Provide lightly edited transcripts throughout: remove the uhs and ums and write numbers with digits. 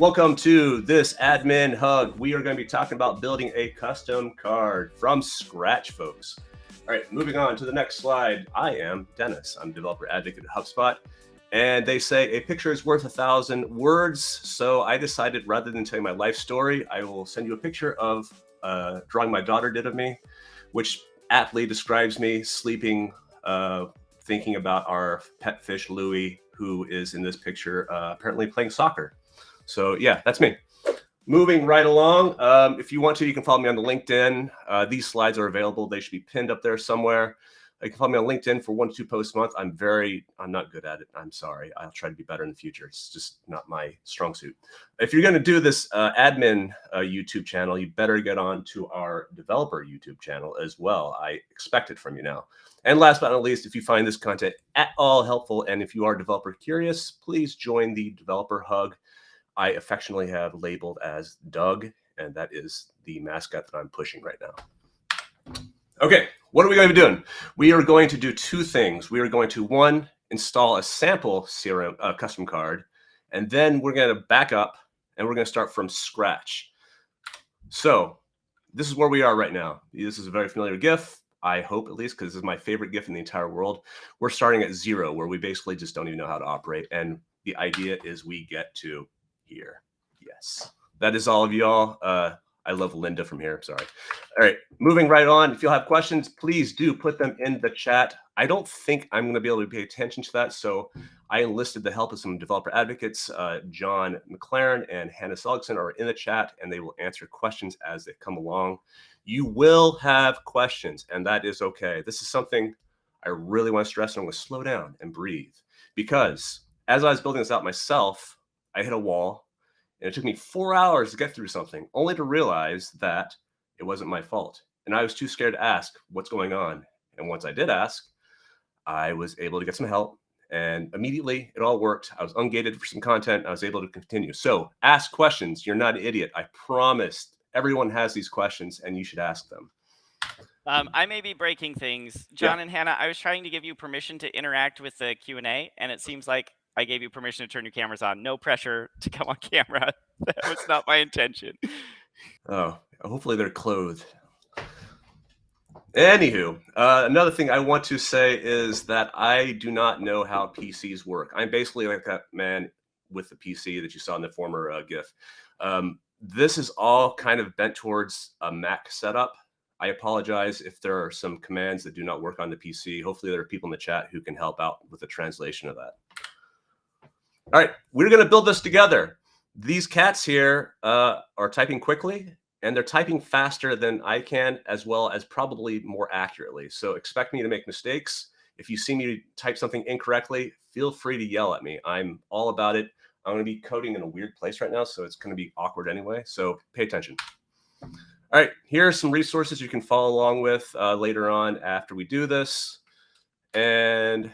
welcome to this admin hug. We are going to be talking about building a custom card from scratch, folks. All right, moving on to the next slide. I am Dennis. I'm developer advocate at HubSpot. And they say a picture is worth 1,000 words. So I decided rather than telling my life story, I will send you a picture of a drawing my daughter did of me, which aptly describes me sleeping, thinking about our pet fish, Louie, who is in this picture apparently playing soccer. So yeah, that's me. Moving right along. If you want to, you can follow me on the LinkedIn. These slides are available. They should be pinned up there somewhere. You can follow me on LinkedIn for 1 to 2 posts a month. I'm not good at it. I'm sorry. I'll try to be better in the future. It's just not my strong suit. If you're going to do this admin YouTube channel, you better get on to our developer YouTube channel as well. I expect it from you now. And last but not least, if you find this content at all helpful, and if you are developer curious, please join the Developer Hug. I affectionately have labeled as Doug, and that is the mascot that I'm pushing right now. Okay, what are we going to be doing? We are going to do 2 things. We are going to, 1, install a sample CRM custom card, and then we're going to back up and we're going to start from scratch. So this is where we are right now. This is a very familiar GIF, I hope at least, because this is my favorite GIF in the entire world. We're starting at 0, where we basically just don't even know how to operate. And the idea is we get to here. Yes, that is all of y'all. I love Linda from here. Sorry. All right, moving right on. If you'll have questions, please do put them in the chat. I don't think I'm going to be able to pay attention to that, so I enlisted the help of some developer advocates. John McLaren and Hannah Seligson are in the chat, and they will answer questions as they come along. You will have questions, and that is okay. This is something I really want to stress, and I'm going to slow down and breathe, because as I was building this out myself, I hit a wall. And it took me 4 hours to get through something, only to realize that it wasn't my fault. And I was too scared to ask what's going on. And once I did ask, I was able to get some help. And immediately it all worked. I was ungated for some content. I was able to continue. So ask questions. You're not an idiot. I promise everyone has these questions and you should ask them. I may be breaking things. John and Hannah, I was trying to give you permission to interact with the Q&A, and it seems like I gave you permission to turn your cameras on. No pressure to come on camera. That was not my intention. Oh, hopefully they're clothed. Anywho, another thing I want to say is that I do not know how PCs work. I'm basically like that man with the PC that you saw in the former GIF. This is all kind of bent towards a Mac setup. I apologize if there are some commands that do not work on the PC. Hopefully there are people in the chat who can help out with the translation of that. All right, we're going to build this together. These cats here are typing quickly, and they're typing faster than I can, as well as probably more accurately. So expect me to make mistakes. If you see me type something incorrectly, feel free to yell at me. I'm all about it. I'm going to be coding in a weird place right now, so it's going to be awkward anyway. So pay attention. All right, here are some resources you can follow along with later on after we do this. And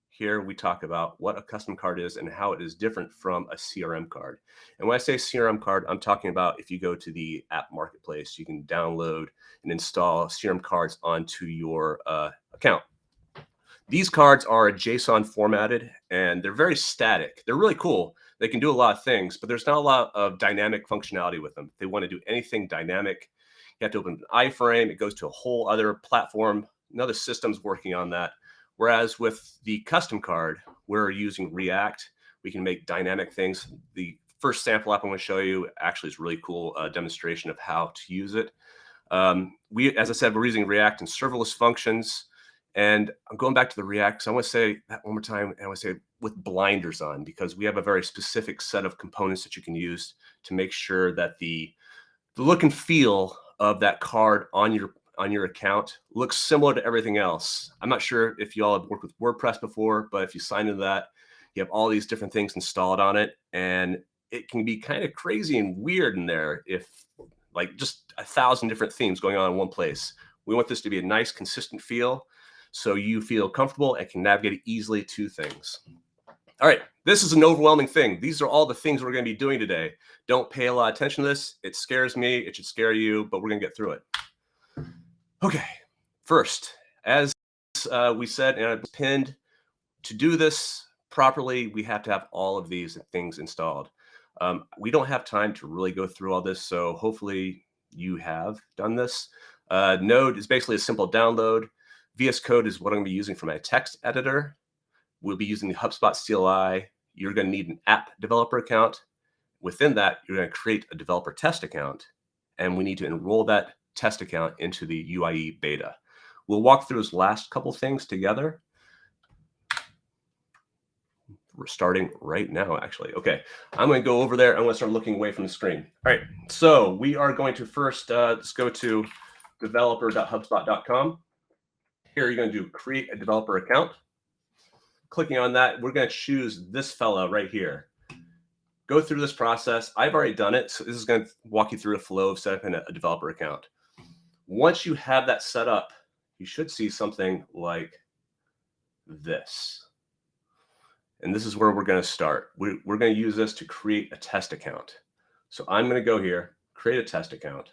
here we talk about what a custom card is and how it is different from a CRM card. And when I say CRM card, I'm talking about if you go to the app marketplace, you can download and install CRM cards onto your account. These cards are JSON formatted, and they're very static. They're really cool. They can do a lot of things, but there's not a lot of dynamic functionality with them. If they want to do anything dynamic, you have to open an iframe. It goes to a whole other platform. Another system's working on that. Whereas with the custom card, we're using React. We can make dynamic things. The first sample app I'm going to show you actually is a really cool demonstration of how to use it. As I said, we're using React and serverless functions. And I'm going back to the React, so I want to say that one more time, and I want to say with blinders on, because we have a very specific set of components that you can use to make sure that the look and feel of that card on your account looks similar to everything else. I'm not sure if you all have worked with WordPress before, but if you sign into that, you have all these different things installed on it, and it can be kind of crazy and weird in there if like just 1,000 different themes going on in one place. We want this to be a nice, consistent feel so you feel comfortable and can navigate easily to things. All right, this is an overwhelming thing. These are all the things we're going to be doing today. Don't pay a lot of attention to this. It scares me. It should scare you, but we're going to get through it. Okay, first, as we said, and I pinned, to do this properly, we have to have all of these things installed. We don't have time to really go through all this, so hopefully you have done this. Node is basically a simple download. VS Code is what I'm going to be using for my text editor. We'll be using the HubSpot CLI. You're going to need an app developer account. Within that, you're going to create a developer test account, and we need to enroll that test account into the UIE beta. We'll walk through those last couple things together. We're starting right now, actually. Okay, I'm going to go over there. I'm going to start looking away from the screen. All right, so we are going to first, let's go to developer.hubspot.com. Here you're going to do create a developer account. Clicking on that, we're going to choose this fella right here. Go through this process. I've already done it, so this is going to walk you through a flow of setting up a developer account. Once you have that set up, you should see something like this. And this is where we're going to start. We're going to use this to create a test account. So I'm going to go here, create a test account.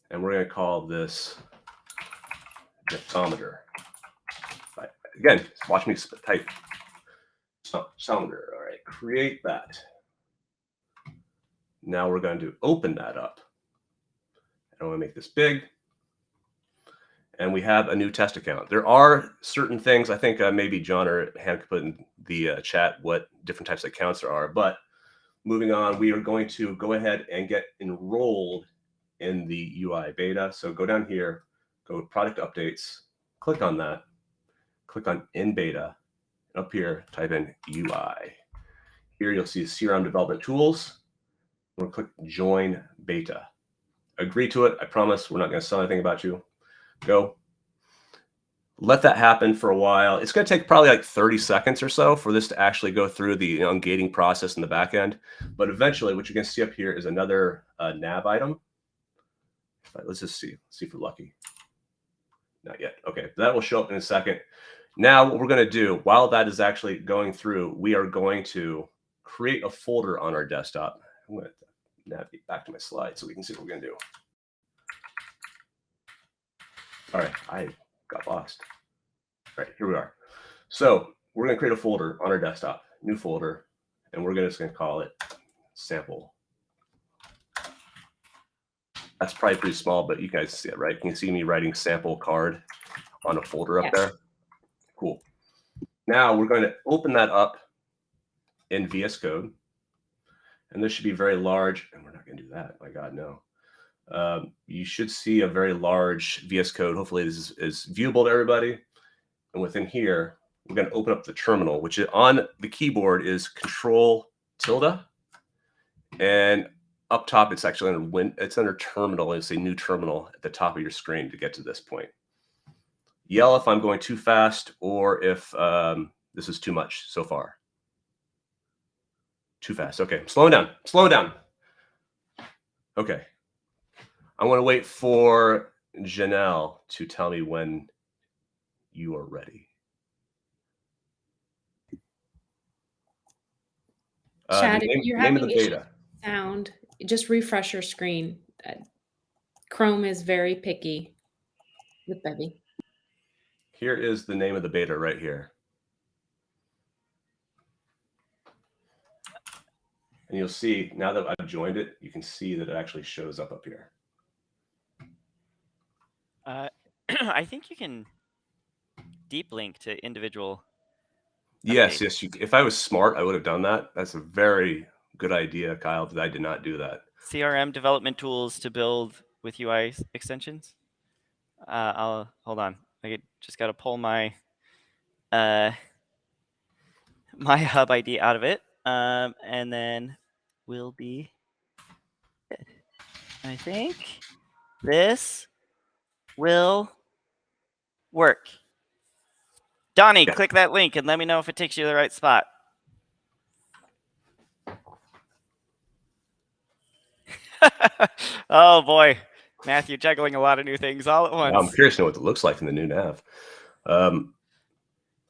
And we're going to call this dipsometer. Again, watch me type dipsometer. All right, create that. Now we're going to open that up. I want to make this big. And we have a new test account. There are certain things, I think maybe John or Han could put in the chat what different types of accounts there are. But moving on, we are going to go ahead and get enrolled in the UI beta. So go down here, go to product updates, click on that, click on in beta. Up here, type in UI. Here you'll see CRM development tools. We'll click join beta. Agree to it. I promise we're not going to sell anything about you. Go. Let that happen for a while. It's going to take probably like 30 seconds or so for this to actually go through the gating process in the back end. But eventually, what you're going to see up here is another nav item. Right, let's just see. Let's see if we're lucky. Not yet. Okay, that will show up in a second. Now, what we're going to do while that is actually going through, we are going to create a folder on our desktop. I'm going to navigate back to my slide so we can see what we're going to do. All right, I got lost. All right, here we are. So we're going to create a folder on our desktop, new folder, and we're just going to call it sample. That's probably pretty small, but you guys see it, right? You can see me writing sample card on a folder up there. Cool. Now we're going to open that up in VS Code, and this should be very large, and we're not going to do that. My God, no. You should see a very large VS Code. Hopefully this is viewable to everybody. And within here, we're going to open up the terminal, which is on the keyboard is Control tilde. And up top, it's actually under terminal. It's a new terminal at the top of your screen to get to this point. Yell if I'm going too fast or if this is too much so far. Too fast. Okay, I'm slowing down. Slow down. Okay. I want to wait for Janelle to tell me when you are ready. Chad, if you're having issues beta. With sound, just refresh your screen. Chrome is very picky with Bevy. Here is the name of the beta right here. And you'll see, now that I've joined it, you can see that it actually shows up here. I think you can deep link to individual Yes, updates. yes. If I was smart, I would have done that. That's a very good idea, Kyle, that I did not do that. CRM development tools to build with UI extensions. I'll hold on. I just got to pull my my hub ID out of it, and then we'll be good. I think this will work. Donnie, click that link and let me know if it takes you to the right spot. Oh boy, Matthew juggling a lot of new things all at once. I'm curious to know what it looks like in the new nav. I'm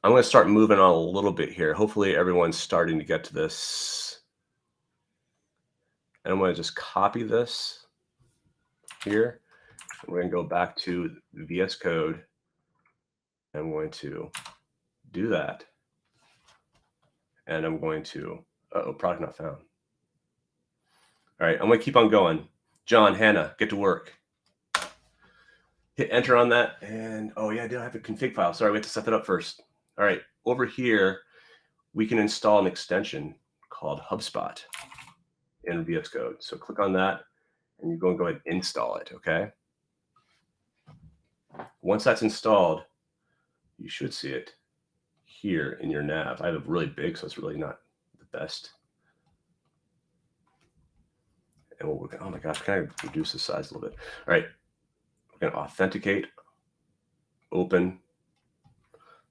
going to start moving on a little bit here. Hopefully everyone's starting to get to this. And I'm going to just copy this here. We're going to go back to VS Code. I'm going to do that. And I'm going to Uh-oh, product not found. All right, I'm going to keep on going. John, Hannah, get to work. Hit enter on that. And oh, yeah, I did have a config file. Sorry, we have to set that up first. All right, over here, we can install an extension called HubSpot in VS Code. So click on that, and you're going to go ahead and install it, okay? Once that's installed, you should see it here in your nav. I have it really big, so it's really not the best. And we're going, oh my gosh, can I reduce the size a little bit? All right, we're going to authenticate, open.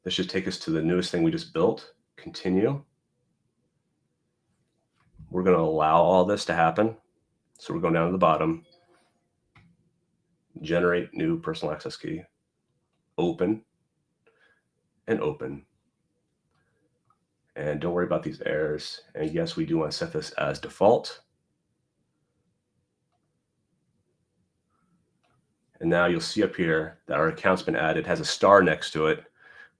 This should take us to the newest thing we just built. Continue. We're going to allow all this to happen. So we're going down to the bottom. Generate new personal access key. Open and open. And don't worry about these errors. And yes, we do want to set this as default. And now you'll see up here that our account's been added, has a star next to it,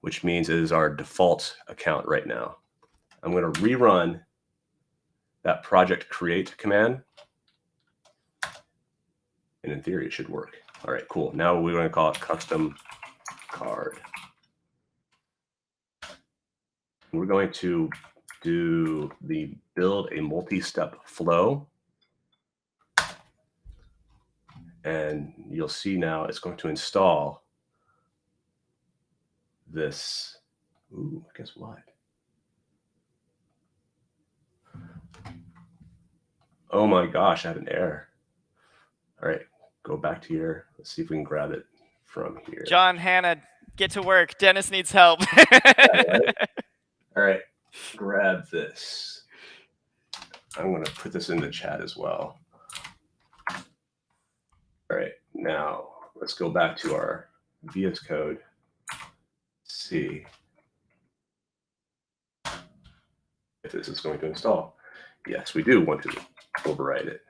which means it is our default account right now. I'm going to rerun that project create command. And in theory, it should work. All right, cool. Now we're going to call it custom card. We're going to do the build a multi-step flow. And you'll see now it's going to install this. Ooh, guess what? Oh my gosh, I have an error. All right, go back to here. Let's see if we can grab it from here. John, Hannah, get to work. Dennis needs help. All right, grab this. I'm going to put this in the chat as well. All right, now let's go back to our VS Code. See if this is going to install. Yes, we do want to override it.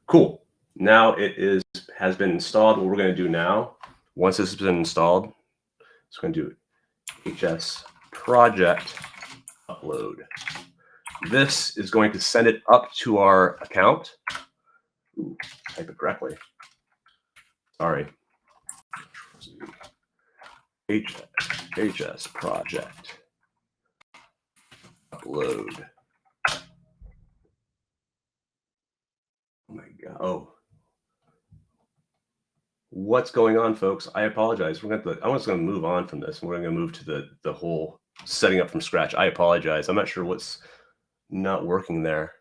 Cool. Now it has been installed. What we're going to do now, once this has been installed, it's going to do HS project upload. This is going to send it up to our account. Ooh, type it correctly. Sorry. HS project upload. Oh my God. Oh. What's going on, folks? I apologize. I'm just going to move on from this. We're going to move to the whole setting up from scratch. I apologize. I'm not sure what's not working there.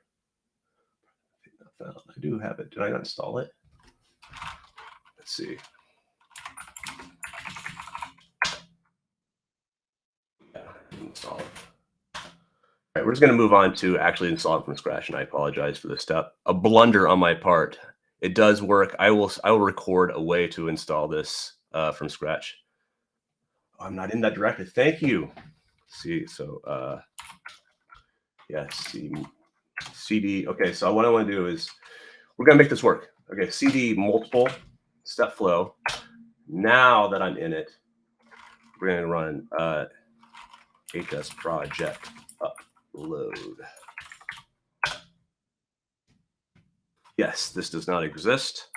I do have it. Did I not install it? Let's see. Yeah, install it. All right, we're just going to move on to actually install it from scratch, and I apologize for this step. A blunder on my part. It does work. I will record a way to install this from scratch. Oh, I'm not in that directory. Thank you. See, so yeah, CD. Okay, so what I want to do is we're going to make this work. Okay, CD multiple step flow. Now that I'm in it, we're going to run HS project upload. Yes, this does not exist.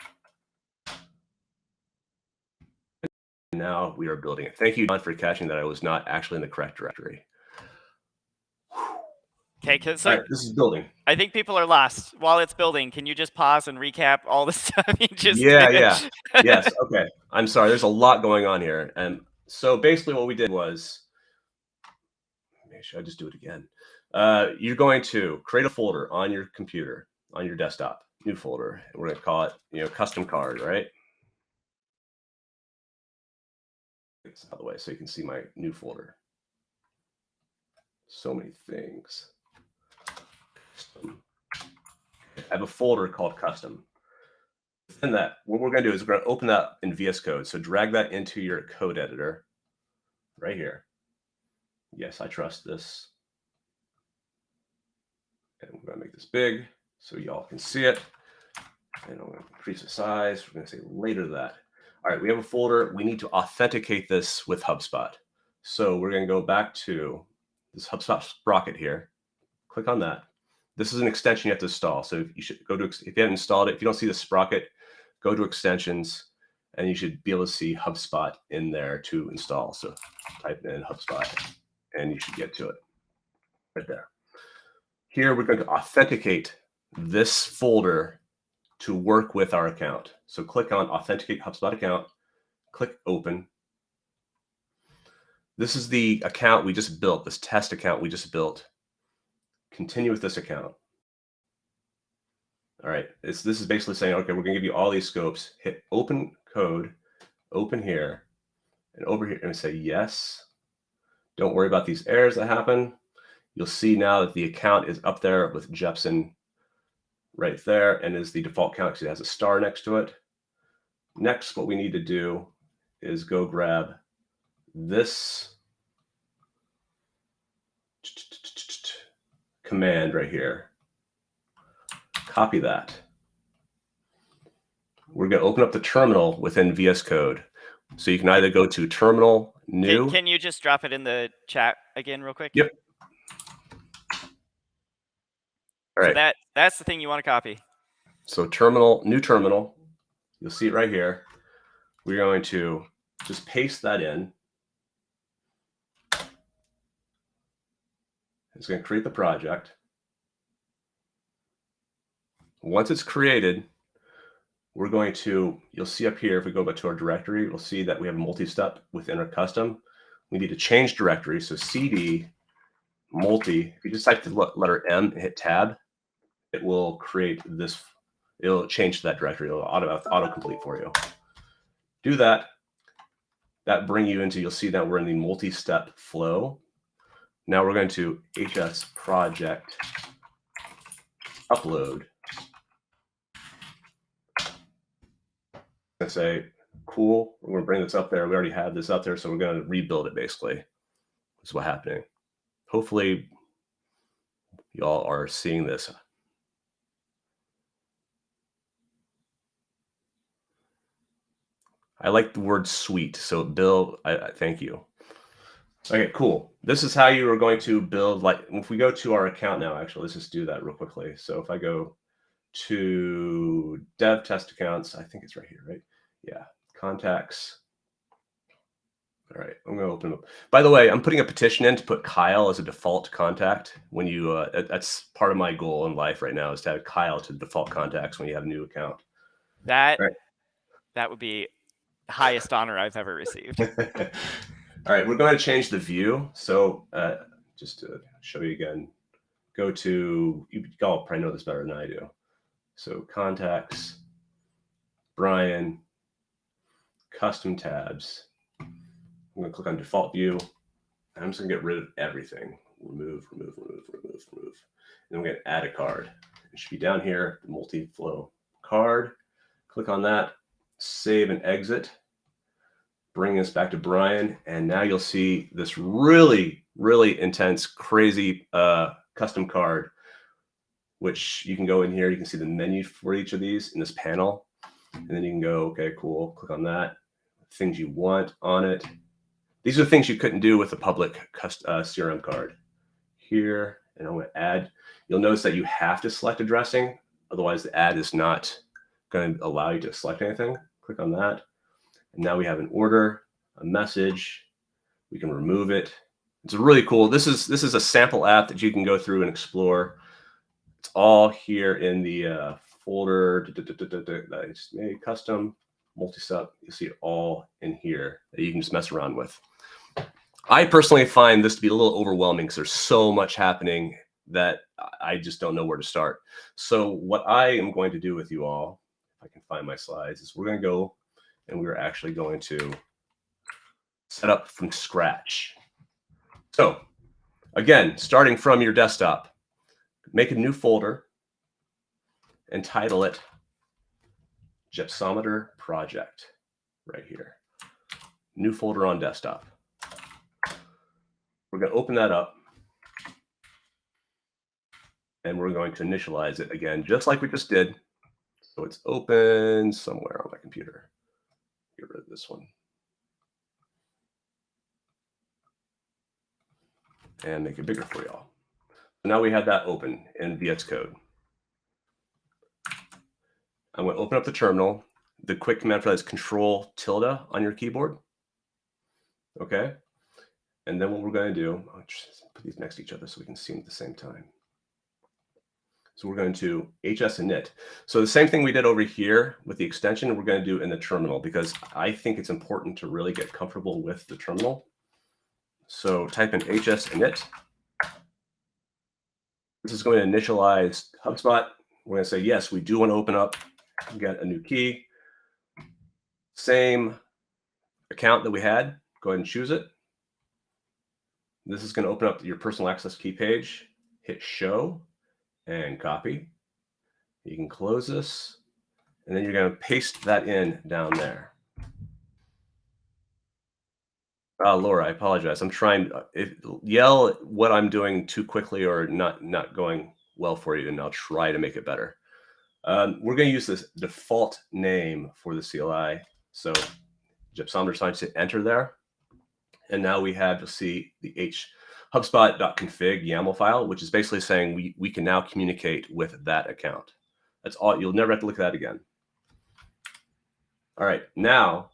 And now we are building it. Thank you, John, for catching that I was not actually in the correct directory. Okay, because All right, this is building. I think people are lost while it's building. Can you just pause and recap all the stuff you just Yeah. did? Yes. Okay. I'm sorry. There's a lot going on here. And so basically what we did was, maybe should I just do it again? You're going to create a folder on your computer, on your desktop, new folder. And we're going to call it, custom card, right? Get this out of the way so you can see my new folder. So many things. I have a folder called custom. Within that, what we're going to do is we're going to open that in VS Code. So drag that into your code editor right here. Yes, I trust this. And we're going to make this big so y'all can see it. And I'm going to increase the size. We're going to say later that. All right, we have a folder. We need to authenticate this with HubSpot. So we're going to go back to this HubSpot sprocket here. Click on that. This is an extension you have to install. So you should go to, if you haven't installed it, if you don't see the sprocket, go to extensions and you should be able to see HubSpot in there to install. So type in HubSpot and you should get to it right there. Here, we're going to authenticate this folder to work with our account. So click on Authenticate HubSpot Account, click Open. This is the account we just built, this test account we just built. Continue with this account. All right, this is basically saying, okay, we're going to give you all these scopes. Hit Open Code, Open here, and over here, and say yes. Don't worry about these errors that happen. You'll see now that the account is up there with Jepson right there and is the default account because it has a star next to it. Next, what we need to do is go grab this command right here. Copy that. We're going to open up the terminal within VS Code. So you can either go to terminal, new. Can you just drop it in the chat again real quick? Yep. All right. So that's the thing you want to copy. So terminal, new terminal. You'll see it right here. We're going to just paste that in. It's going to create the project. Once it's created, we're going to, you'll see up here, if we go back to our directory, we'll see that we have a multi-step within our custom. We need to change directory. So CD multi, if you just type the letter M and hit tab, it will create this, it'll change to that directory. It'll auto-complete for you. Do that. That bring you into, you'll see that we're in the multi-step flow. Now we're going to HS project upload. And say, cool, we're going to bring this up there. We already have this up there, so we're going to rebuild it basically. That's what's happening. Hopefully, y'all are seeing this. I like the word sweet, so Bill, I thank you. Okay, cool. This is how you are going to build, like, if we go to our account now, actually, let's just do that real quickly. So if I go to dev test accounts, I think it's right here, right? Yeah, contacts. All right, I'm going to open up. By the way, I'm putting a petition in to put Kyle as a default contact. When you, that's part of my goal in life right now is to have Kyle to default contacts when you have a new account. That would be the highest honor I've ever received. All right, we're going to change the view. So just to show you again, go to, you all probably know this better than I do. So contacts, Brian, custom tabs. I'm going to click on default view. And I'm just going to get rid of everything. Remove. And then we're going to add a card. It should be down here, the multi-flow card. Click on that, save and exit. Bring us back to Brian. And now you'll see this really, really intense, crazy custom card, which you can go in here. You can see the menu for each of these in this panel. And then you can go, okay, cool. Click on that. Things you want on it. These are things you couldn't do with a public CRM card. Here, and I'm going to add. You'll notice that you have to select addressing. Otherwise, the ad is not going to allow you to select anything. Click on that. And now we have an order, a message. We can remove it. It's really cool. This is a sample app that you can go through and explore. It's all here in the folder that I just made custom multi-step. You see it all in here that you can just mess around with. I personally find this to be a little overwhelming because there's so much happening that I just don't know where to start. So what I am going to do with you all, if I can find my slides, is we're going to go and we're actually going to set up from scratch. So again, starting from your desktop, make a new folder and title it Gypsometer Project right here. New folder on desktop. We're going to open that up and we're going to initialize it again, just like we just did. So it's open somewhere on my computer. Get rid of this one. and make it bigger for y'all. So now we have that open in VS Code. I'm going to open up the terminal. The quick command for that is Control tilde on your keyboard. Okay. And then what we're going to do, I'll just put these next to each other so we can see them at the same time. So we're going to HS init. So the same thing we did over here with the extension, we're going to do in the terminal, because I think it's important to really get comfortable with the terminal. So type in HS init. This is going to initialize HubSpot. We're going to say, yes, we do want to open up and get a new key. Same account that we had. Go ahead and choose it. This is going to open up your personal access key page. Hit show and copy. You can close this, and then you're going to paste that in down there. Laura, I apologize. I'm trying. Yell what I'm doing too quickly or not going well for you, and I'll try to make it better. We're going to use this default name for the CLI. So Gypsometer signs to enter there. And now we have, you'll see the HubSpot.config YAML file, which is basically saying we can now communicate with that account. That's all. You'll never have to look at that again. All right, now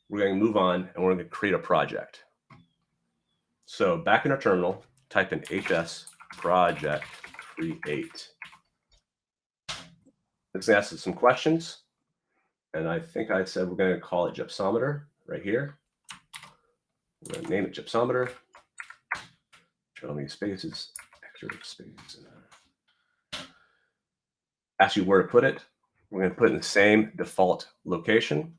we're going to move on and we're going to create a project. So back in our terminal, type in HS project create. It's going to ask us some questions. And I think I said we're going to call it Gypsometer right here. We're going to name it Gypsometer. Show me spaces, extra space. Ask you where to put it. We're going to put it in the same default location.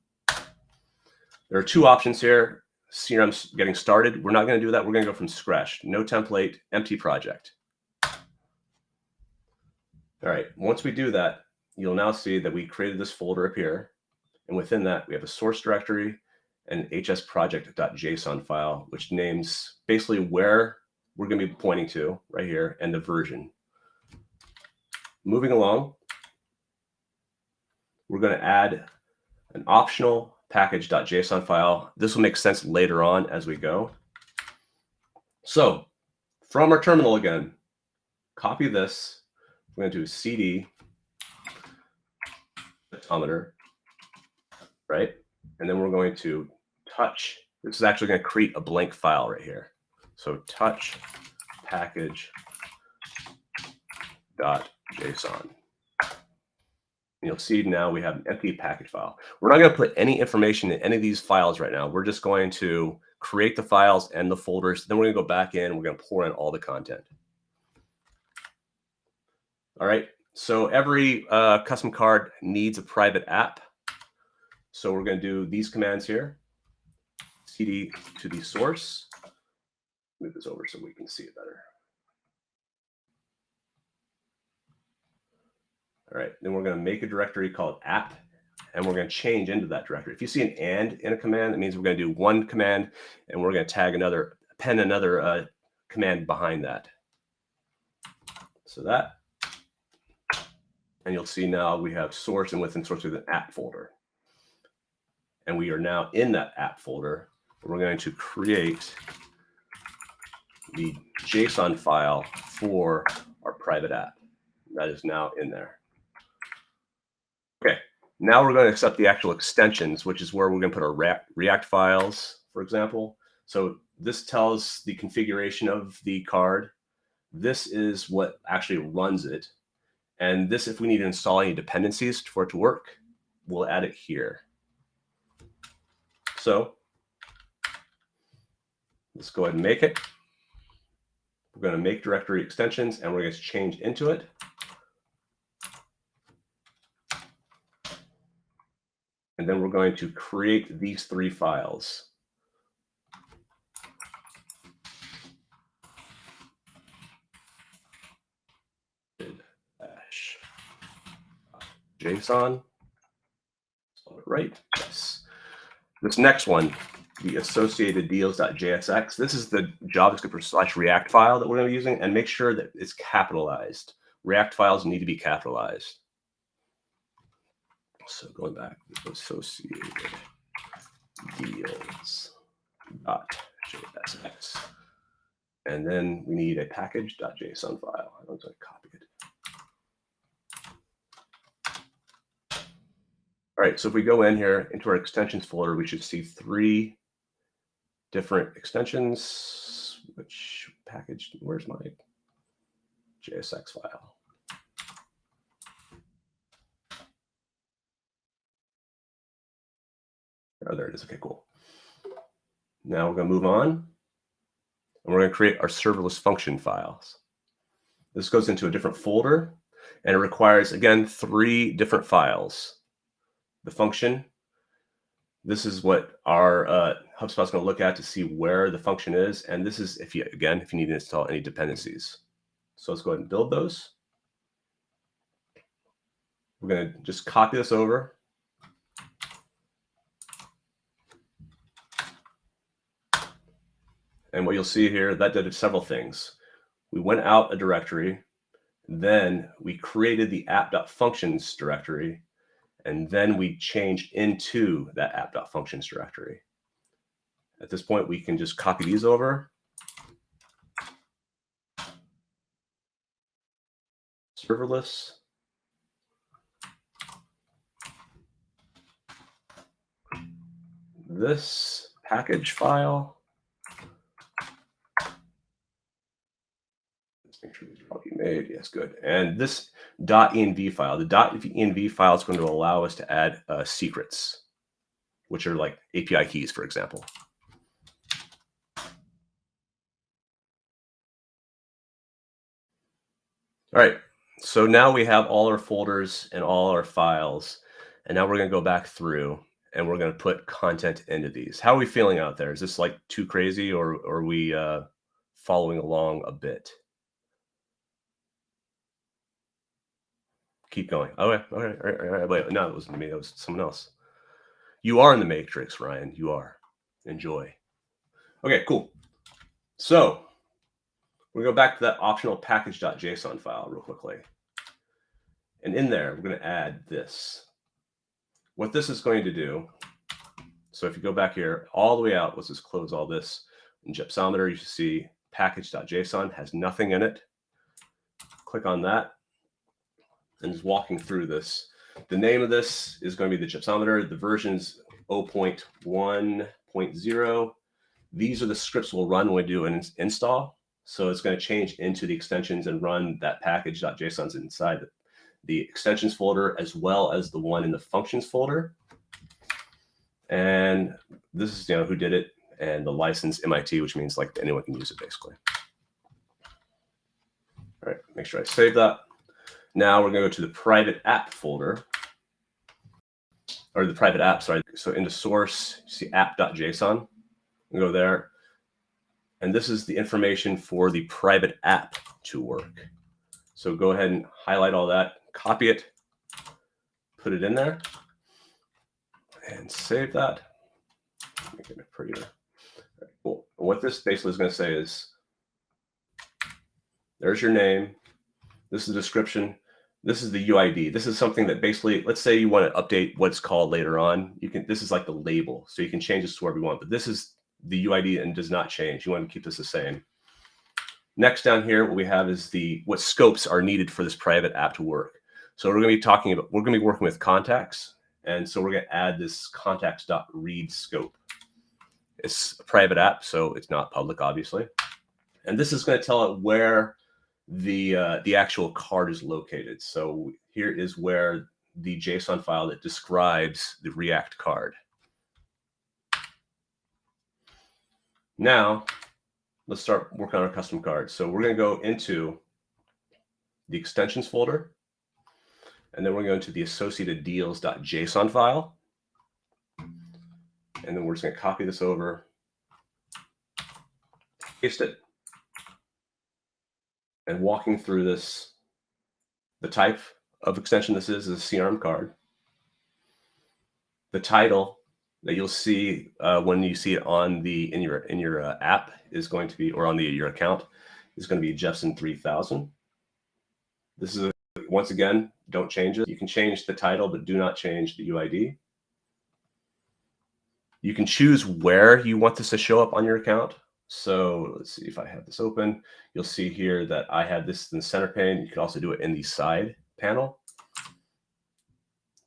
There are two options here. CRM's getting started. We're not going to do that. We're going to go from scratch. No template, empty project. All right. Once we do that, you'll now see that we created this folder up here. And within that, we have a source directory and hsproject.json file, which names basically where we're going to be pointing to right here and the version. Moving along, we're going to add an optional package.json file. This will make sense later on as we go. So from our terminal again, copy this. We're going to do cd Gypsometer, right? And then we're going to touch. This is actually going to create a blank file right here. So touch package.json. You'll see now we have an empty package file. We're not going to put any information in any of these files right now. We're just going to create the files and the folders. Then we're going to go back in. We're going to pour in all the content. All right. So every custom card needs a private app. So we're going to do these commands here. cd to the source. Move this over so we can see it better. All right, then we're going to make a directory called app, and we're going to change into that directory. If you see an and in a command, that means we're going to do one command, and we're going to tag another, append another command behind that. So that, and you'll see now we have source, and within source we have an app folder. And we are now in that app folder. We're going to create the JSON file for our private app. That is now in there. Okay, now we're going to accept the actual extensions, which is where we're going to put our React files, for example. So this tells the configuration of the card. This is what actually runs it. And this, if we need to install any dependencies for it to work, we'll add it here. So let's go ahead and make it. We're going to make directory extensions, and we're going to change into it. And then we're going to create these three files. JSON. Right? Yes. This next one, the associated deals.jsx. This is the JavaScript / React file that we're going to be using, and make sure that it's capitalized. React files need to be capitalized. So going back, associated deals.jsx. And then we need a package.json file. I'm going to copy it. All right, so if we go in here into our extensions folder, we should see 3 different extensions. Which package? Where's my JSX file? Oh, there it is. Okay, cool. Now we're going to move on, and we're going to create our serverless function files. This goes into a different folder, and it requires, again, 3 different files. The function, this is what our HubSpot is going to look at to see where the function is, and this is, if you need to install any dependencies. So let's go ahead and build those. We're going to just copy this over. And what you'll see here, that did several things. We went out a directory, then we created the app.functions directory, and then we changed into that app.functions directory. At this point, we can just copy these over. Serverless. This package file. Make sure these are all made. Yes, good. And this .env file, the .env file is going to allow us to add secrets, which are like API keys, for example. All right, so now we have all our folders and all our files, and now we're going to go back through and we're going to put content into these. How are we feeling out there? Is this like too crazy, or are we following along a bit? Keep going. Oh, all right. Wait, no, it wasn't me. That was someone else. You are in the matrix, Ryan. You are. Enjoy. Okay, cool. So we're going to go back to that optional package.json file real quickly. And in there, we're going to add this. What this is going to do, so if you go back here all the way out, let's just close all this. In Gypsometer, you should see package.json has nothing in it. Click on that. And just walking through this. The name of this is going to be the Gypsometer. The version's 0.1.0. These are the scripts we'll run when we do an install. So it's going to change into the extensions and run that package.json's inside the extensions folder, as well as the one in the functions folder. And this is who did it, and the license MIT, which means like anyone can use it basically. All right, make sure I save that. Now we're going to go to the private app folder, or the private app, sorry. So into source, you see app.json. We'll go there. And this is the information for the private app to work. So go ahead and highlight all that, copy it, put it in there, and save that. Make it prettier. All right, cool. What this basically is going to say is, there's your name. This is the description. This is the UID. This is something that basically, let's say you want to update what's called later on. You can. This is like the label, so you can change this to wherever you want. But this is the UID and does not change. You want to keep this the same. Next down here, what we have is what scopes are needed for this private app to work. So we're going to be working with contacts, and so we're going to add this contacts.read scope. It's a private app, so it's not public, obviously. And this is going to tell it where the actual card is located. So here is where the JSON file that describes the React card. Now, let's start working on our custom card. So we're going to go into the extensions folder, and then we're going to the associated deals.json file. And then we're just going to copy this over, paste it, and walking through this, the type of extension this is a CRM card. The title that you'll see when you see it on in your app is going to be, or on your account, is going to be Jepson 3000. This is once again, don't change it. You can change the title, but do not change the UID. You can choose where you want this to show up on your account. So let's see if I have this open. You'll see here that I have this in the center pane. You can also do it in the side panel.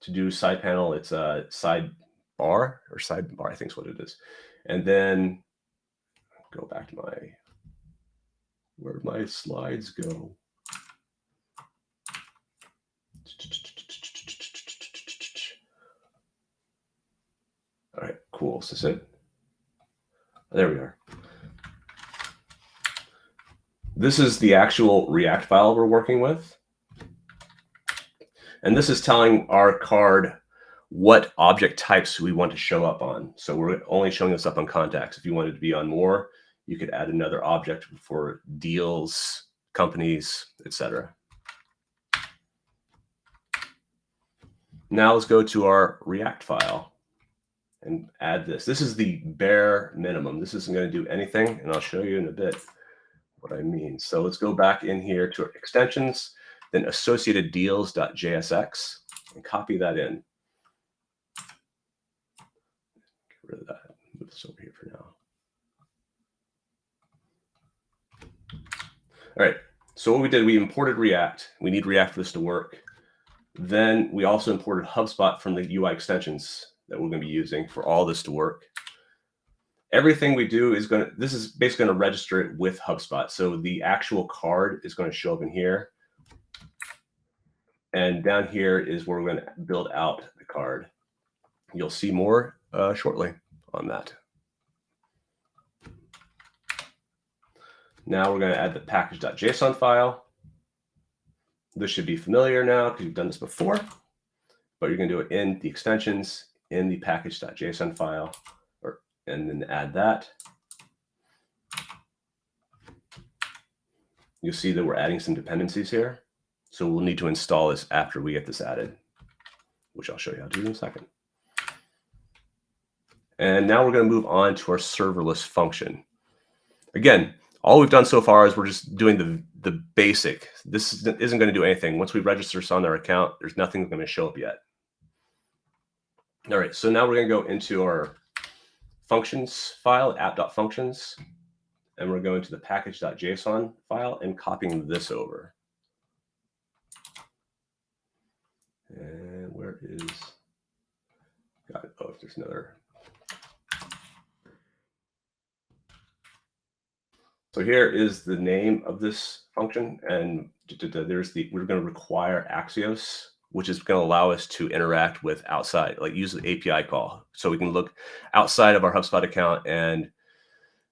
To do side panel, it's a side bar, I think is what it is. And then go back to where'd my slides go? All right, cool. Is this it? There we are. This is the actual React file we're working with. And this is telling our card what object types we want to show up on. So we're only showing this up on contacts. If you wanted to be on more, you could add another object for deals, companies, etc. Now let's go to our React file and add this. This is the bare minimum. This isn't going to do anything, and I'll show you in a bit what I mean. So let's go back in here to our extensions, then associated deals.jsx, and copy that in. Get rid of that. Move this over here for now. All right. So what we did, we imported React. We need React for this to work. Then we also imported HubSpot from the UI extensions that we're going to be using for all this to work. Everything we do is this is basically going to register it with HubSpot. So the actual card is going to show up in here. And down here is where we're going to build out the card. You'll see more shortly on that. Now we're going to add the package.json file. This should be familiar now because you've done this before, but you're going to do it in the extensions, in the package.json file, and then add that. You'll see that we're adding some dependencies here. So we'll need to install this after we get this added, which I'll show you how to do in a second. And now we're going to move on to our serverless function. Again, all we've done so far is we're just doing the basic. This isn't going to do anything. Once we register this on their account, there's nothing going to show up yet. All right, so now we're going to go into our functions file, app.functions, and we're going to the package.json file and copying this over. And where is, got it. Oh, there's another. So here is the name of this function, and we're going to require Axios, which is going to allow us to interact with outside, like use the API call. So we can look outside of our HubSpot account and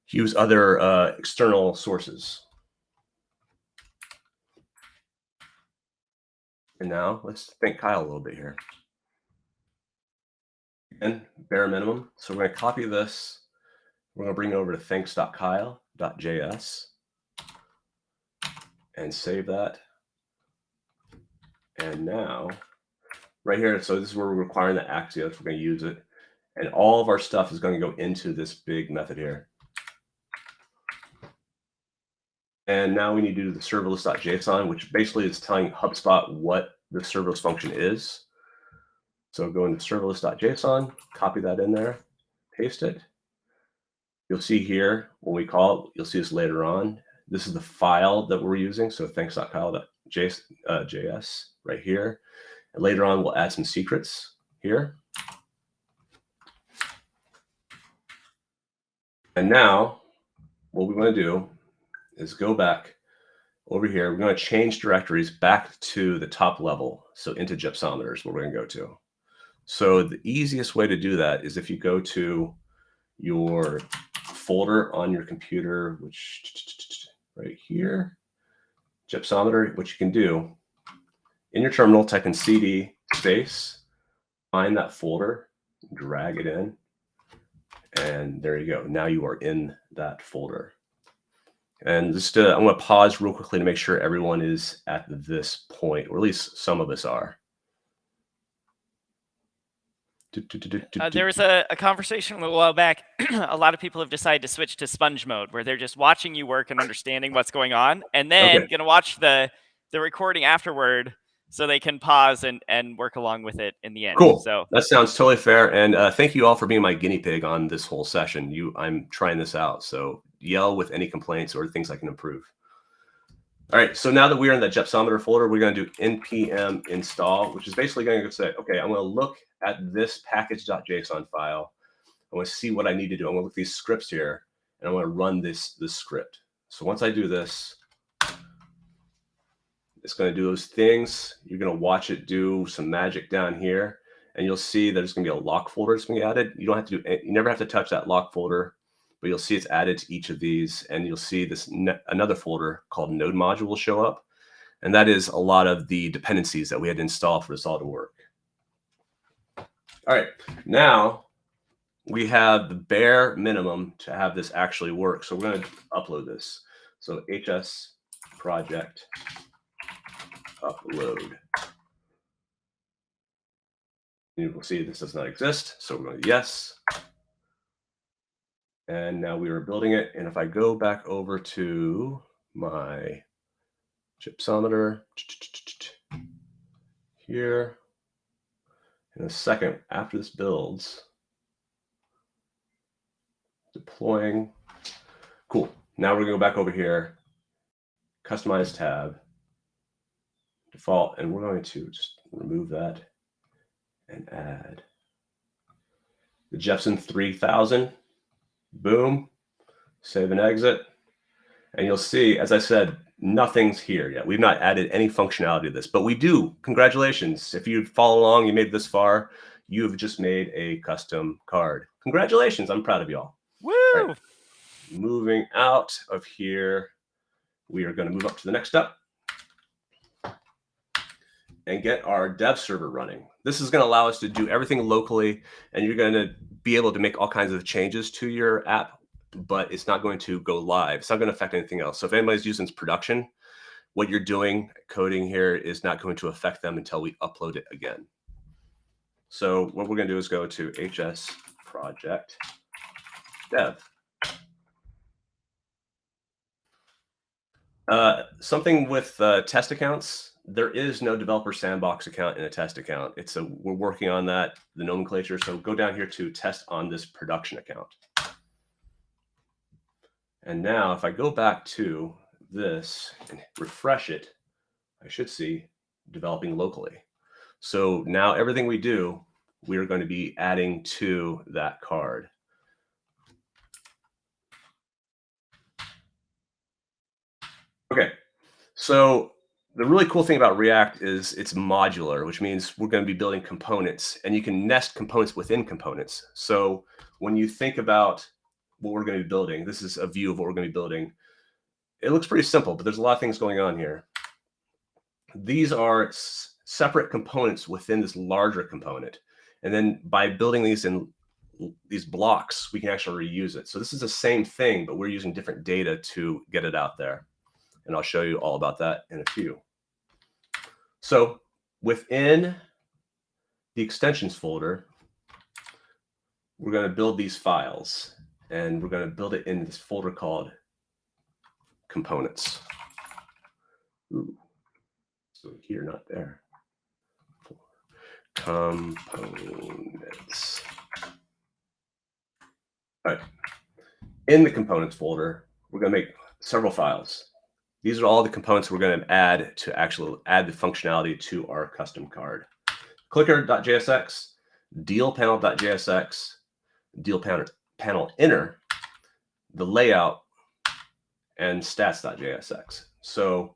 use other external sources. And now let's thank Kyle a little bit here. Again, bare minimum. So we're going to copy this. We're going to bring it over to thanks.kyle.js and save that. And now, right here, so this is where we're requiring the Axios. We're going to use it. And all of our stuff is going to go into this big method here. And now we need to do the serverless.json, which basically is telling HubSpot what the serverless function is. So go into serverless.json, copy that in there, paste it. You'll see here when we call it, you'll see this later on. This is the file that we're using. So thanks.kyle.js right here. And later on, we'll add some secrets here. And now what we want to do is go back over here. We're going to change directories back to the top level. So into Gypsometer is where we're going to go to. So the easiest way to do that is if you go to your folder on your computer, which right here, Gypsometer, what you can do in your terminal, type in CD space, find that folder, drag it in, and there you go. Now you are in that folder. And just I'm going to pause real quickly to make sure everyone is at this point, or at least some of us are. There was a conversation a little while back. A lot of people have decided to switch to sponge mode, where they're just watching you work and understanding what's going on, and then going to watch the recording afterward so they can pause and work along with it in the end. Cool. So that sounds totally fair. And thank you all for being my guinea pig on this whole session. I'm trying this out. So yell with any complaints or things I can improve. All right, so now that we're in that Jepsometer folder, we're going to do npm install, which is basically going to say, okay, I'm going to look at this package.json file. I want to see what I need to do. I'm going to look at these scripts here, and I want to run this script. So once I do this, it's going to do those things. You're going to watch it do some magic down here, and you'll see that there's going to be a lock folder that's going to be added. You don't have to do, you never have to touch that lock folder, but you'll see it's added to each of these, and you'll see this another folder called node module will show up, and that is a lot of the dependencies that we had to install for this all to work. All right, now we have the bare minimum to have this actually work. So we're going to upload this. So HS project upload. You will see this does not exist. So we're going to yes. And now we are building it. And if I go back over to my Jepsometer here, in a second, after this builds, deploying. Cool. Now we're going to go back over here, customize tab, default, and we're going to just remove that and add the Jepson 3000. Boom. Save and exit. And you'll see, as I said, nothing's here yet. We've not added any functionality to this, but we do. Congratulations. If you follow along, you made it this far, you have just made a custom card. Congratulations. I'm proud of y'all. Woo! Right. Moving out of here, we are going to move up to the next step and get our dev server running. This is going to allow us to do everything locally, and you're going to be able to make all kinds of changes to your app, but it's not going to go live. It's not going to affect anything else. So if anybody's using production, what you're doing, coding here, is not going to affect them until we upload it again. So what we're going to do is go to HS project dev. Something with test accounts, there is no developer sandbox account in a test account. We're working on that, the nomenclature. So go down here to test on this production account. And now if I go back to this and refresh it, I should see developing locally. So now everything we do, we are going to be adding to that card. Okay, so the really cool thing about React is it's modular, which means we're going to be building components, and you can nest components within components. So when you think about what we're going to be building, this is a view of what we're going to be building. It looks pretty simple, but there's a lot of things going on here. These are separate components within this larger component. And then by building these in these blocks, we can actually reuse it. So this is the same thing, but we're using different data to get it out there. And I'll show you all about that in a few. So within the extensions folder, we're going to build these files, and we're going to build it in this folder called components. Ooh. So here, not there. Components. All right. In the components folder, we're going to make several files. These are all the components we're going to add to actually add the functionality to our custom card. Clicker.jsx, dealpanel.jsx, deal panel inner, the layout, and stats.jsx. So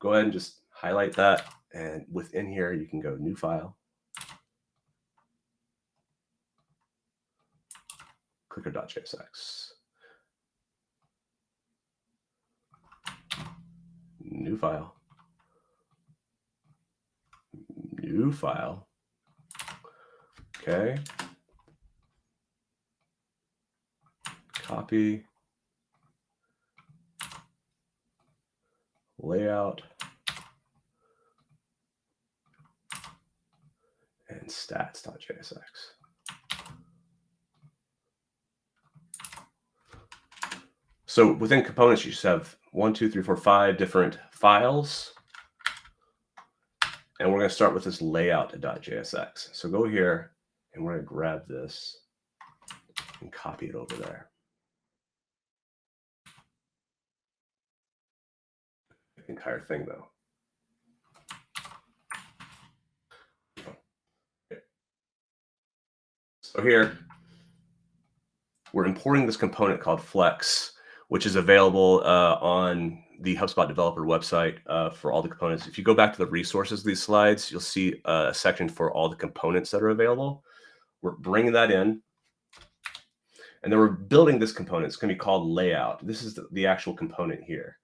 go ahead and just highlight that, and within here you can go new file, clicker.jsx, new file, new file. Okay. Copy, layout, and stats.jsx. So within components, you just have 1, 2, 3, 4, 5 different files. And we're going to start with this layout.jsx. So go here, and we're going to grab this and copy it over there. the entire thing though. So here, we're importing this component called Flex, which is available on the HubSpot developer website for all the components. If you go back to the resources of these slides, you'll see a section for all the components that are available. We're bringing that in. And then we're building this component. It's going to be called layout. This is the actual component here.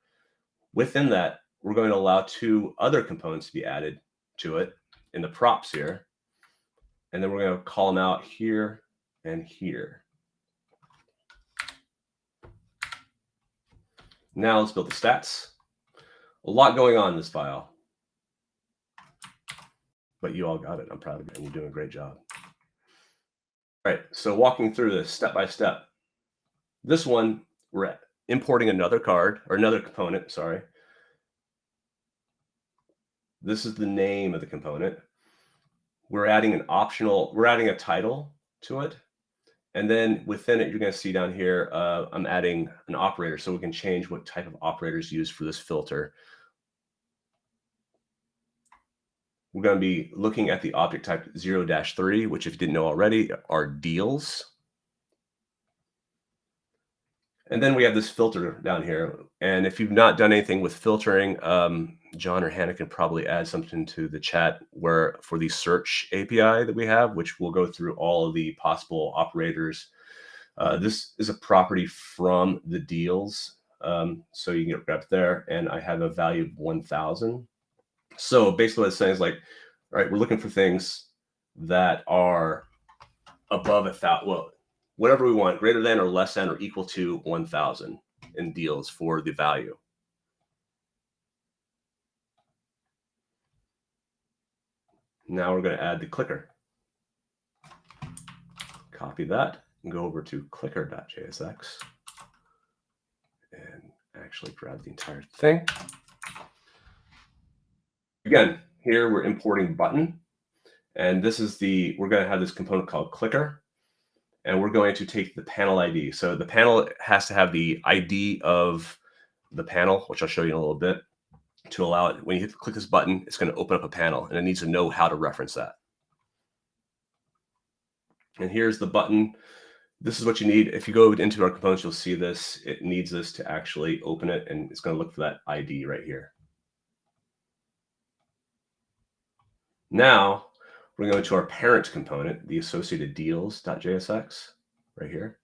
Within that, we're going to allow 2 other components to be added to it in the props here. And then we're going to call them out here and here. Now let's build the stats. A lot going on in this file. But you all got it. I'm proud of you, and you're doing a great job. All right, so walking through this step by step. This one, we're importing another card, or another component, sorry. This is the name of the component. We're adding a title to it. And then within it, you're going to see down here, I'm adding an operator so we can change what type of operator is used for this filter. We're going to be looking at the object type 0-3, which if you didn't know already, are deals. And then we have this filter down here. And if you've not done anything with filtering, John or Hannah can probably add something to the chat where for the search API that we have, which will go through all of the possible operators. This is a property from the deals. So you can get grabbed there. And I have a value of 1,000. So basically what it's saying is like, all right, we're looking for things that are above 1,000. Well, whatever we want, greater than or less than or equal to 1,000 in deals for the value. Now we're going to add the clicker. Copy that and go over to clicker.jsx and actually grab the entire thing. Again, here we're importing button, and this is we're going to have this component called clicker, and we're going to take the panel ID. So the panel has to have the ID of the panel, which I'll show you in a little bit, to allow it, when you click this button, it's going to open up a panel, and it needs to know how to reference that. And here's the button. This is what you need. If you go into our components, you'll see this. It needs this to actually open it, and it's going to look for that ID right here. Now, we're going to go to our parent component, the associated deals.jsx right here.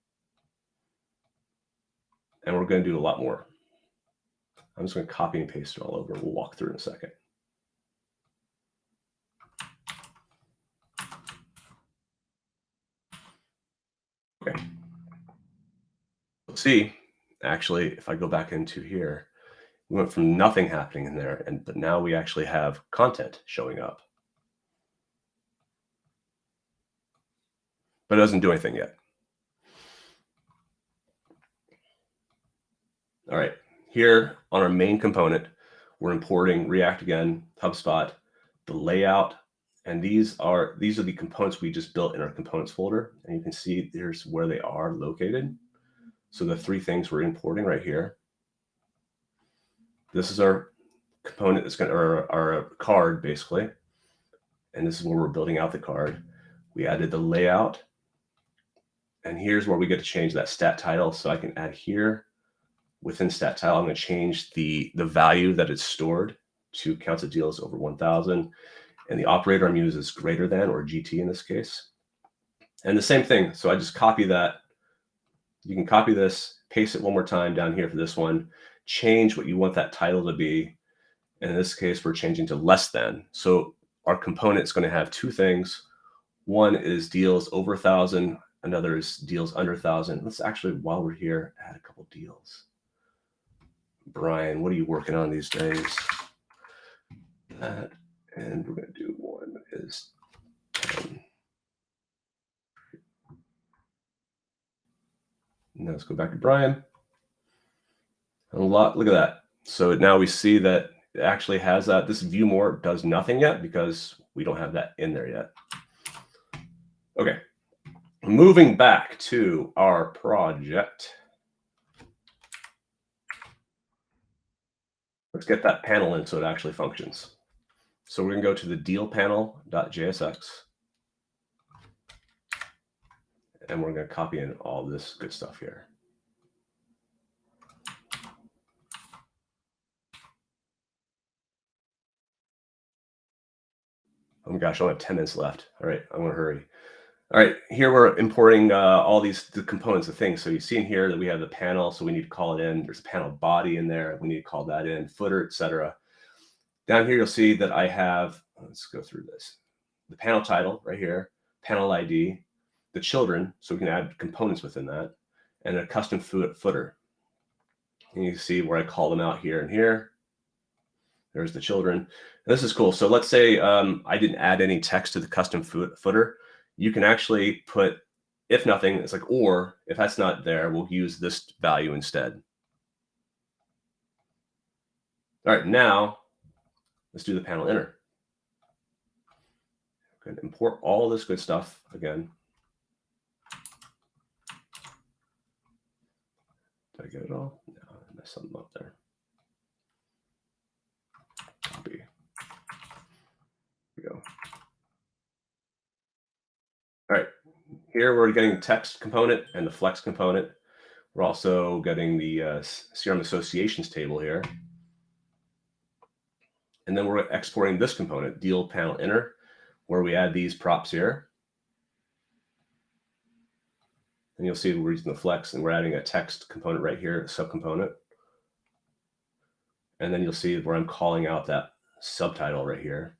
And we're going to do a lot more. I'm just going to copy and paste it all over. We'll walk through in a second. Okay. You'll see, actually, if I go back into here, we went from nothing happening in there, but now we actually have content showing up. But it doesn't do anything yet. All right, here on our main component, we're importing React again, HubSpot, the layout, and these are the components we just built in our components folder. And you can see here's where they are located. So the 3 things we're importing right here. This is our component that's going to, or our card basically. And this is where we're building out the card. We added the layout. And here's where we get to change that stat title. So I can add here within stat title, I'm going to change the value that it's stored to counts of deals over 1,000. And the operator I'm using is greater than, or GT in this case. And the same thing. So I just copy that. You can copy this, paste it one more time down here for this one, change what you want that title to be. And in this case, we're changing to less than. So our component is going to have 2 things. One is deals over 1,000. Another is deals under 1,000. Let's actually, while we're here, add a couple deals. Brian, what are you working on these days? That, and we're going to do one is 10. Now let's go back to Brian. Look at that. So now we see that it actually has that. This view more does nothing yet because we don't have that in there yet. Okay. Moving back to our project. Let's get that panel in so it actually functions. So we're going to go to the deal panel.jsx. And we're going to copy in all this good stuff here. Oh my gosh, I only have 10 minutes left. All right, I'm going to hurry. All right, here we're importing all the components of things. So you see in here that we have the panel, so we need to call it in. There's a panel body in there. We need to call that in, footer, etc. Down here, you'll see that I have, let's go through this. The panel title right here, panel ID, the children, so we can add components within that, and a custom footer. And you see where I call them out here and here. There's the children. And this is cool. So let's say I didn't add any text to the custom footer. You can actually put, if nothing, it's like, or if that's not there, we'll use this value instead. All right, now let's do the panel inner. Okay, import all this good stuff again. Did I get it all? No, I messed something up there. Copy. Here we go. All right, here we're getting the text component and the flex component. We're also getting the CRM associations table here. And then we're exporting this component, deal panel inner, where we add these props here. And you'll see we're using the flex and we're adding a text component right here, a subcomponent. And then you'll see where I'm calling out that subtitle right here.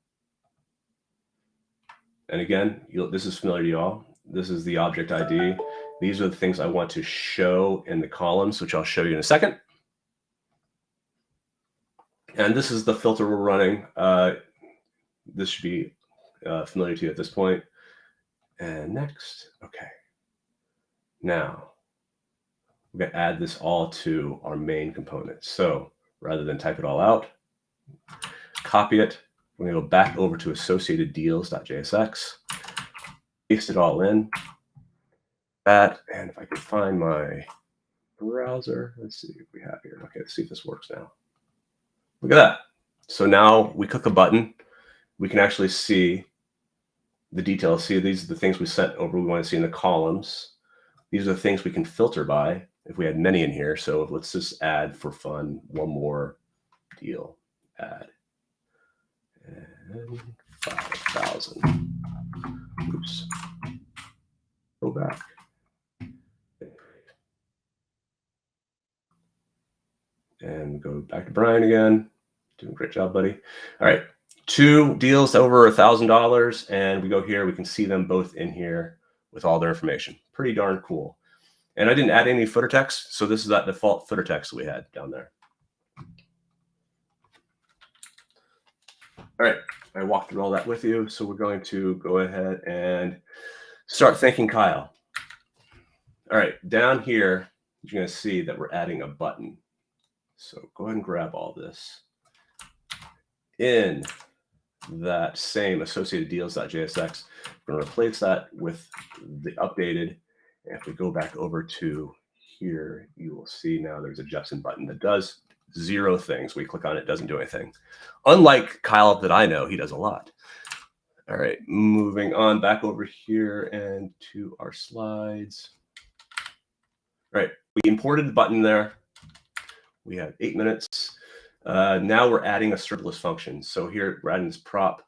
And again, this is familiar to y'all. This is the object ID. These are the things I want to show in the columns, which I'll show you in a second. And this is the filter we're running. This should be familiar to you at this point. And next, okay. Now, we're going to add this all to our main component. So rather than type it all out, copy it. We're going to go back over to associated deals.jsx, paste it all in. That, and if I can find my browser, let's see if we have here. Okay, let's see if this works now. Look at that. So now we click a button. We can actually see the details. See, these are the things we sent over. We want to see in the columns. These are the things we can filter by if we had many in here. So let's just add for fun one more deal. Add. And 5,000. Oops. Go back. And go back to Brian again. Doing a great job, buddy. All right. 2 deals over $1,000. And we go here. We can see them both in here with all their information. Pretty darn cool. And I didn't add any footer text. So this is that default footer text we had down there. All right. I walked through all that with you. So we're going to go ahead and start thanking Kyle. All right. Down here, you're going to see that we're adding a button. So go ahead and grab all this. In that same associated deals.jsx, we're going to replace that with the updated. And if we go back over to here, you will see now there's a Jepson button that does 0 things. We click on it, doesn't do anything. Unlike Kyle that I know, he does a lot. All right, moving on back over here and to our slides. All right, we imported the button there. We have 8 minutes. Now we're adding a serverless function. So here we're adding this prop.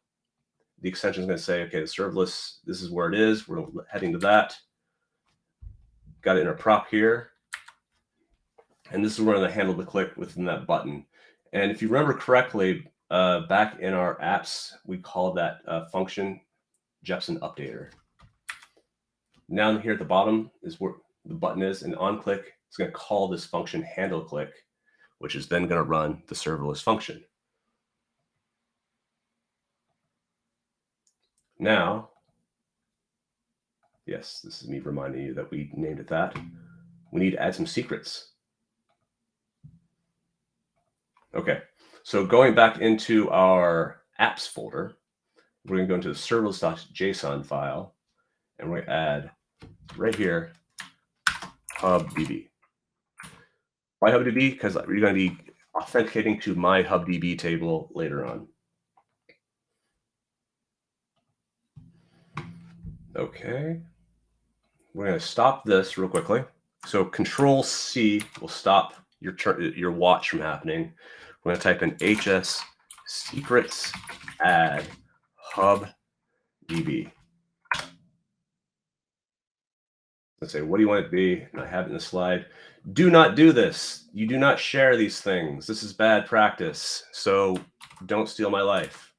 The extension is going to say, okay, the serverless, this is where it is. We're heading to that. Got it in our prop here. And this is where we're going to handle the click within that button. And if you remember correctly, back in our apps, we called that function Jepson Updater. Now here at the bottom is where the button is. And on click, it's going to call this function handle click, which is then going to run the serverless function. Now, yes, this is me reminding you that we named it that. We need to add some secrets. Okay, so going back into our apps folder, we're going to go into the serverless.json file, and we're going to add right here, HubDB. Why HubDB? Because we're going to be authenticating to my HubDB table later on. Okay. We're going to stop this real quickly. So Control C will stop your watch from happening. We're going to type in HS secrets add HubDB. Let's say, what do you want it to be? And I have it in the slide. Do not do this. You do not share these things. This is bad practice. So don't steal my life.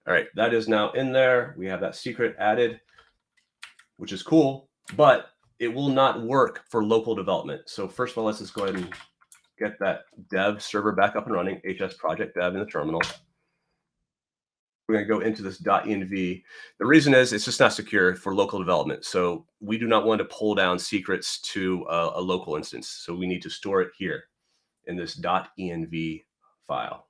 All right, that is now in there. We have that secret added, which is cool, but it will not work for local development. So first of all, let's just go ahead and get that dev server back up and running, HS project dev in the terminal. We're going to go into this .env. The reason is it's just not secure for local development. So we do not want to pull down secrets to a local instance. So we need to store it here in this .env file.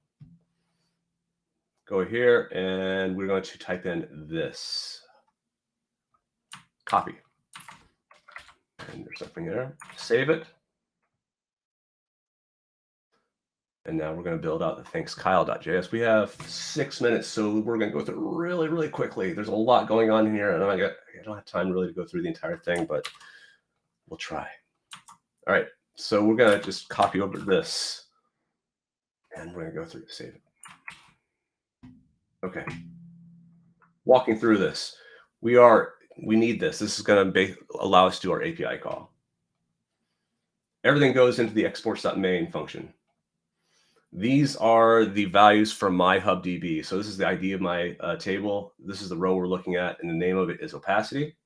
Go here, and we're going to type in this. Copy. And there's something there. Save it. And now we're going to build out the thankskyle.js. We have 6 minutes, so we're going to go through really, really quickly. There's a lot going on here, and I don't have time really to go through the entire thing, but we'll try. All right, so we're going to just copy over this, and we're going to go through save it. Okay. Walking through this, we need this. This is going to allow us to do our API call. Everything goes into the exports.main function. These are the values from my HubDB. So this is the ID of my table. This is the row we're looking at, and the name of it is opacity.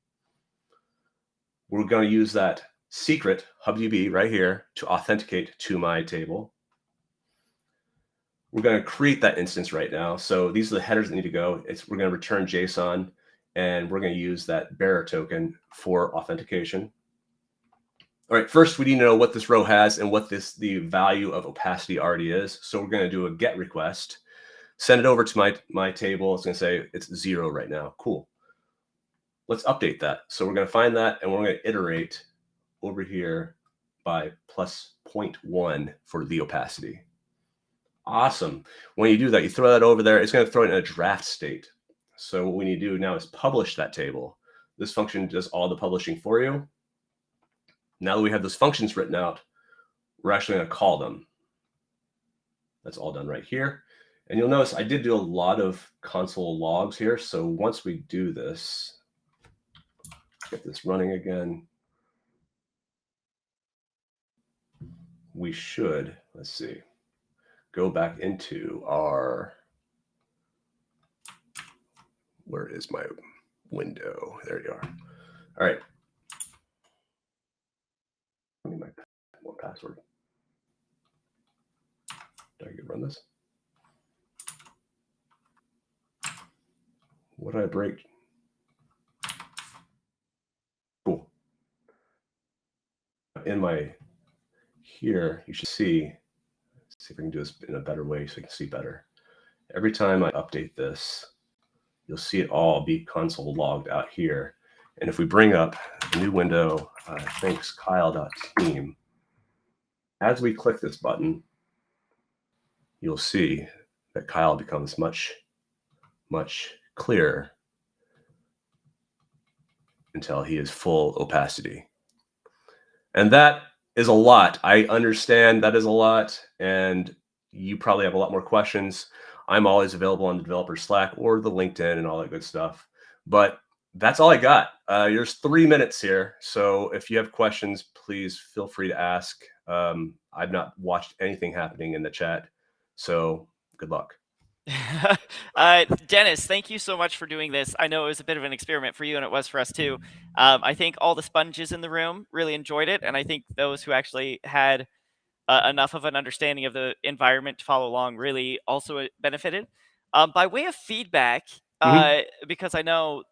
We're going to use that secret HubDB right here to authenticate to my table. We're going to create that instance right now. So these are the headers that need to go. We're going to return JSON, and we're going to use that bearer token for authentication. All right, first we need to know what this row has and what the value of opacity already is. So we're going to do a GET request, send it over to my table. It's going to say it's 0 right now. Cool. Let's update that. So we're going to find that, and we're going to iterate over here by plus 0.1 for the opacity. Awesome. When you do that, you throw that over there. It's going to throw it in a draft state. So what we need to do now is publish that table. This function does all the publishing for you. Now that we have those functions written out, we're actually going to call them. That's all done right here. And you'll notice I did do a lot of console logs here. So once we do this, get this running again, we should, let's see, go back into our, where is my window? There you are. All right. I need my more password. Did I get run this? What did I break? Cool. In my here, you should see. Let's see if I can do this in a better way so you can see better. Every time I update this, you'll see it all be console logged out here. And if we bring up a new window, thankskyle.team, as we click this button, you'll see that Kyle becomes much, much clearer until he is full opacity. And that is a lot. I understand that is a lot, and you probably have a lot more questions. I'm always available on the developer Slack or the LinkedIn and all that good stuff. But that's all I got. There's 3 minutes here. So if you have questions, please feel free to ask. I've not watched anything happening in the chat. So good luck. Dennis, thank you so much for doing this. I know it was a bit of an experiment for you, and it was for us too. I think all the sponges in the room really enjoyed it, and I think those who actually had enough of an understanding of the environment to follow along really also benefited. By way of feedback, because I know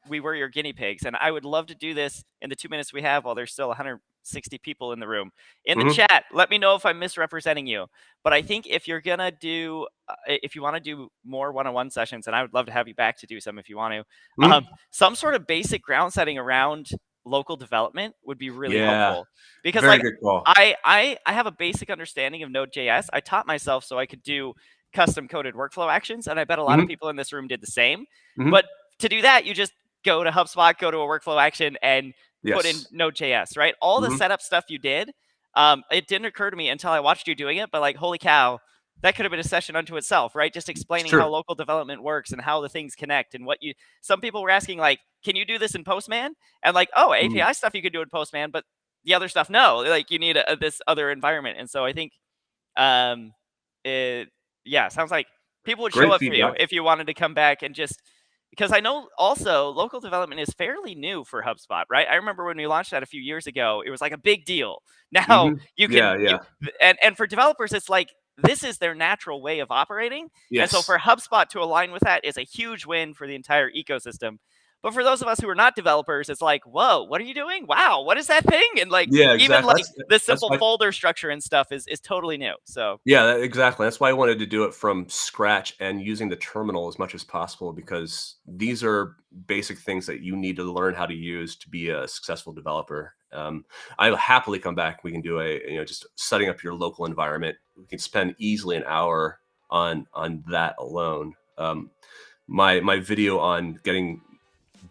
we were your guinea pigs, and I would love to do this in the 2 minutes we have while there's still 160 people in the room. In the chat, let me know if I'm misrepresenting you. But I think if you're gonna do, if you want to do more one-on-one sessions, and I would love to have you back to do some if you want to, some sort of basic ground setting around local development would be really Yeah, helpful, because very like good call. I have a basic understanding of Node.js. I taught myself so I could do custom coded workflow actions, and I bet a lot of people in this room did the same. But to do that, you just go to HubSpot, go to a workflow action, and put in Yes. Node.js, right? All the setup stuff you did, it didn't occur to me until I watched you doing it, but like, holy cow, that could have been a session unto itself, right? Just explaining how true. local development works and how the things connect and what you, some people were asking like, can you do this in Postman? And like, oh, API stuff you could do in Postman, but the other stuff, no, like you need this other environment. And so I think, yeah, sounds like people would show Great up for you feedback. if you wanted to come back and just, because I know also local development is fairly new for HubSpot, right? I remember when we launched that a few years ago, it was like a big deal. Now you can, and for developers, it's like, this is their natural way of operating. And so Yes. for HubSpot to align with that is a huge win for the entire ecosystem. But for those of us who are not developers, it's like, whoa, what are you doing? Wow, what is that thing? And like, Yeah, even exactly. like the That's simple why, folder structure and stuff is totally new. So yeah, exactly. That's why I wanted to do it from scratch and using the terminal as much as possible, because these are basic things that you need to learn how to use to be a successful developer. I'll happily come back. We can do just setting up your local environment. We can spend easily an hour on that alone. My video on getting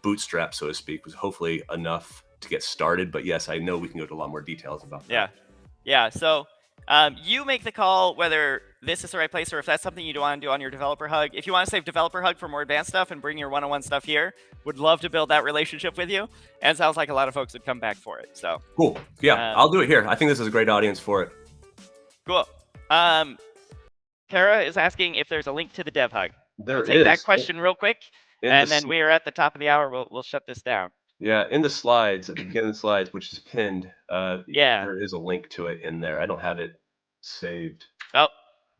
bootstrapped, so to speak, was hopefully enough to get started. But yes, I know we can go to a lot more details about that. Yeah. So you make the call whether this is the right place or if that's something you want to do on your developer hug. If you want to save developer hug for more advanced stuff and bring your one-on-one stuff here, would love to build that relationship with you. And it sounds like a lot of folks would come back for it. So cool. Yeah, I'll do it here. I think this is a great audience for it. Cool. Kara is asking if there's a link to the dev hug. There we'll take that question real quick, and then we are at the top of the hour. We'll shut this down. Yeah, in the slides, at the beginning of the slides, which is pinned, there is a link to it in there. I don't have it saved. Oh,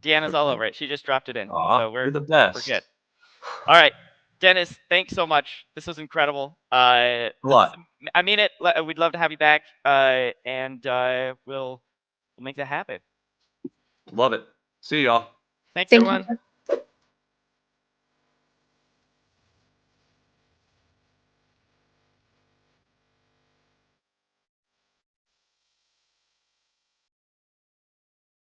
Deanna's all over it. She just dropped it in. So you're the best. We're good. All right, Dennis, thanks so much. This was incredible. I mean it. We'd love to have you back, and we'll make that happen. Love it. See y'all. Thanks, everyone.